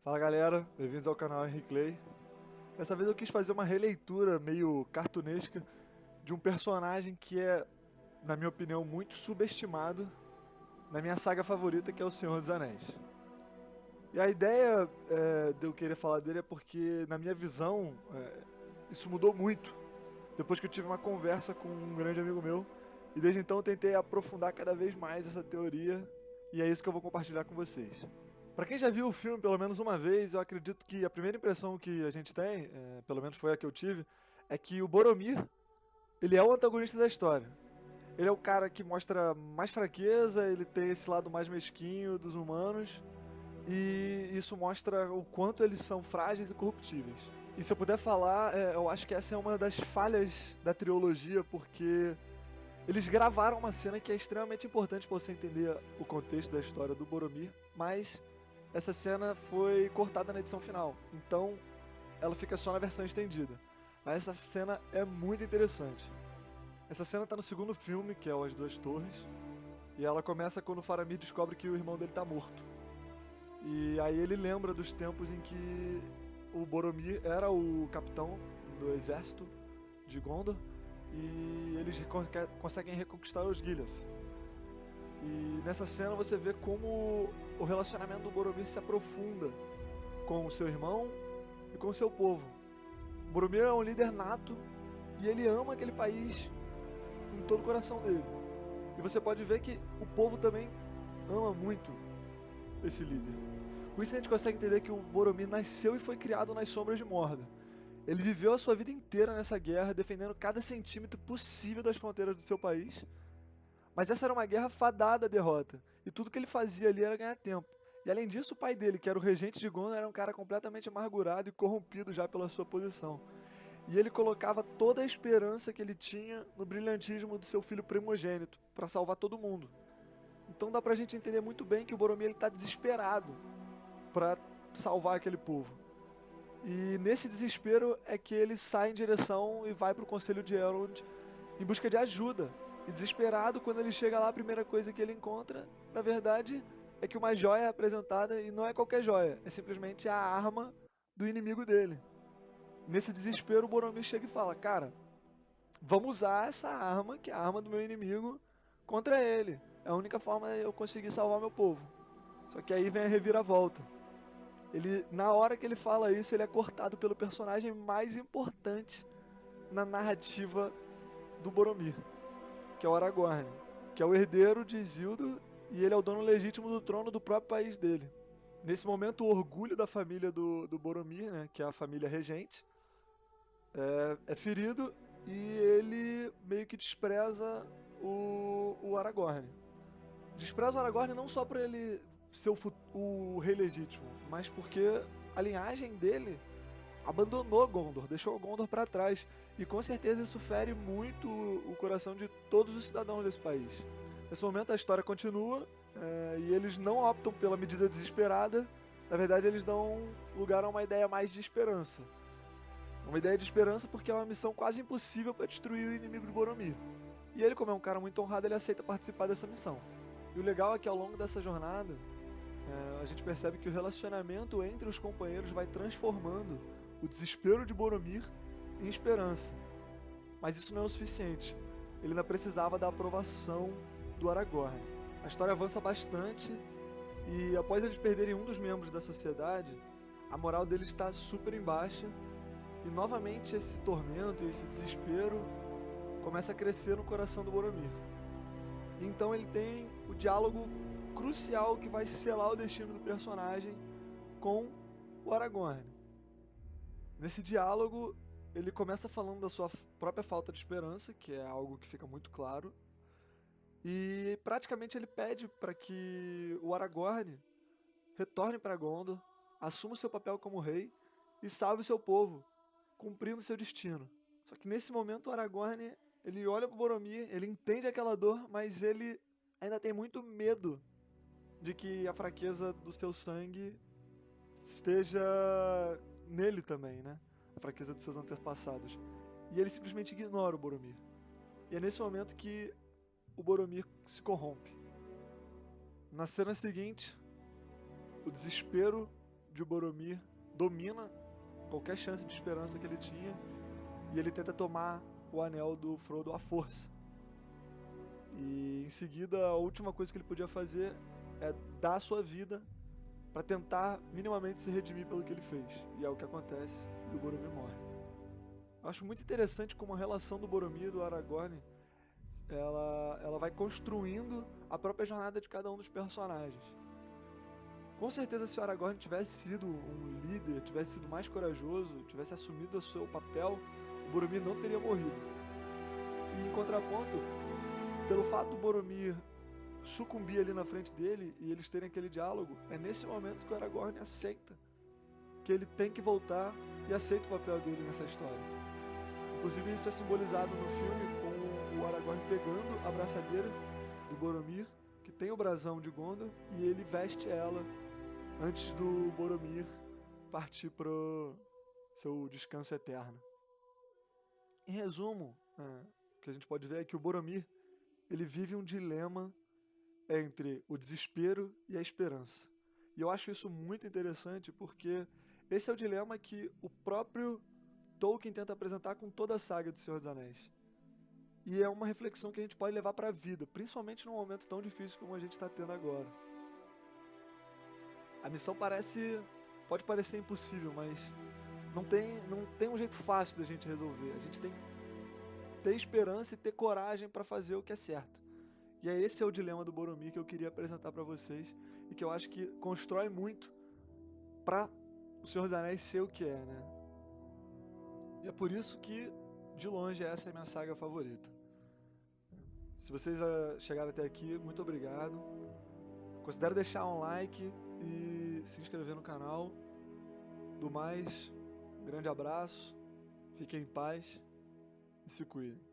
Fala galera, bem-vindos ao canal Henry Clay. Dessa vez eu quis fazer uma releitura meio cartunesca de um personagem que é, na minha opinião, muito subestimado na minha saga favorita, que é O Senhor dos Anéis. E a ideia de eu querer falar dele é porque, na minha visão, isso mudou muito depois que eu tive uma conversa com um grande amigo meu. E desde então eu tentei aprofundar cada vez mais essa teoria, e é isso que eu vou compartilhar com vocês. Pra quem já viu o filme pelo menos uma vez, eu acredito que a primeira impressão que a gente tem, pelo menos foi a que eu tive, é que o Boromir, ele é o antagonista da história. Ele é o cara que mostra mais fraqueza, ele tem esse lado mais mesquinho dos humanos, e isso mostra o quanto eles são frágeis e corruptíveis. E se eu puder falar, eu acho que essa é uma das falhas da trilogia, porque eles gravaram uma cena que é extremamente importante para você entender o contexto da história do Boromir, mas essa cena foi cortada na edição final, então ela fica só na versão estendida. Mas essa cena é muito interessante. Essa cena tá no segundo filme, que é o As Duas Torres, e ela começa quando o Faramir descobre que o irmão dele tá morto. E aí ele lembra dos tempos em que o Boromir era o capitão do exército de Gondor e eles conseguem reconquistar os Giliath. E nessa cena você vê como o relacionamento do Boromir se aprofunda com o seu irmão e com o seu povo. O Boromir é um líder nato e ele ama aquele país com todo o coração dele. E você pode ver que o povo também ama muito esse líder. Com isso a gente consegue entender que o Boromir nasceu e foi criado nas sombras de Mordor. Ele viveu a sua vida inteira nessa guerra, defendendo cada centímetro possível das fronteiras do seu país. Mas essa era uma guerra fadada à derrota, e tudo que ele fazia ali era ganhar tempo. E além disso, o pai dele, que era o regente de Gondor, era um cara completamente amargurado e corrompido já pela sua posição. E ele colocava toda a esperança que ele tinha no brilhantismo do seu filho primogênito, para salvar todo mundo. Então dá pra gente entender muito bem que o Boromir está desesperado para salvar aquele povo. E nesse desespero é que ele sai em direção e vai pro Conselho de Elrond em busca de ajuda. E desesperado, quando ele chega lá, a primeira coisa que ele encontra, na verdade, é que uma joia é apresentada e não é qualquer joia, é simplesmente a arma do inimigo dele. Nesse desespero, o Boromir chega e fala: Cara, vamos usar essa arma, que é a arma do meu inimigo, contra ele. É a única forma de eu conseguir salvar meu povo. Só que aí vem a reviravolta. Ele, na hora que ele fala isso, ele é cortado pelo personagem mais importante na narrativa do Boromir, que é o Aragorn, que é o herdeiro de Isildur e ele é o dono legítimo do trono do próprio país dele. Nesse momento, o orgulho da família do Boromir, né, que é a família regente, é ferido e ele meio que despreza o Aragorn. Despreza o Aragorn não só por ele ser o rei legítimo, mas porque a linhagem dele abandonou Gondor, deixou Gondor para trás. E com certeza isso fere muito o coração de todos os cidadãos desse país. Nesse momento a história continua e eles não optam pela medida desesperada. Na verdade, eles dão lugar a uma ideia mais de esperança. Uma ideia de esperança porque é uma missão quase impossível para destruir o inimigo de Boromir. E ele, como é um cara muito honrado, ele aceita participar dessa missão. E o legal é que ao longo dessa jornada, a gente percebe que o relacionamento entre os companheiros vai transformando o desespero de Boromir em esperança. Mas isso não é o suficiente. Ele ainda precisava da aprovação do Aragorn. A história avança bastante e após eles perderem um dos membros da sociedade, a moral deles está super em baixa e novamente esse tormento e esse desespero começa a crescer no coração do Boromir. Então ele tem o diálogo crucial que vai selar o destino do personagem com o Aragorn. Nesse diálogo, ele começa falando da sua própria falta de esperança, que é algo que fica muito claro, e praticamente ele pede para que o Aragorn retorne para Gondor, assuma o seu papel como rei e salve o seu povo, cumprindo seu destino. Só que nesse momento o Aragorn, ele olha para Boromir, ele entende aquela dor, mas ele ainda tem muito medo de que a fraqueza do seu sangue esteja nele também, né? A fraqueza dos seus antepassados. E ele simplesmente ignora o Boromir. E é nesse momento que o Boromir se corrompe. Na cena seguinte, o desespero de Boromir domina qualquer chance de esperança que ele tinha e ele tenta tomar o anel do Frodo à força. E em seguida, a última coisa que ele podia fazer é dar a sua vida para tentar minimamente se redimir pelo que ele fez. E é o que acontece, e o Boromir morre. Eu acho muito interessante como a relação do Boromir e do Aragorn ela vai construindo a própria jornada de cada um dos personagens. Com certeza, se o Aragorn tivesse sido um líder, tivesse sido mais corajoso, tivesse assumido o seu papel, o Boromir não teria morrido. E em contraponto, pelo fato do Boromir sucumbir ali na frente dele e eles terem aquele diálogo, é nesse momento que o Aragorn aceita que ele tem que voltar e aceita o papel dele nessa história. Inclusive isso é simbolizado no filme com o Aragorn pegando a braçadeira do Boromir, que tem o brasão de Gondor, e ele veste ela antes do Boromir partir pro seu descanso eterno. Em resumo, o que a gente pode ver é que o Boromir ele vive um dilema entre o desespero e a esperança. E eu acho isso muito interessante porque esse é o dilema que o próprio Tolkien tenta apresentar com toda a saga do Senhor dos Anéis. E é uma reflexão que a gente pode levar para a vida, principalmente num momento tão difícil como a gente está tendo agora. A missão pode parecer impossível, mas não tem um jeito fácil da gente resolver. A gente tem que ter esperança e ter coragem para fazer o que é certo. E esse é o dilema do Boromir que eu queria apresentar para vocês e que eu acho que constrói muito para o Senhor dos Anéis ser o que é, né? E é por isso que, de longe, essa é a minha saga favorita. Se vocês chegaram até aqui, muito obrigado. Considere deixar um like e se inscrever no canal. Do mais, um grande abraço, fiquem em paz e se cuidem.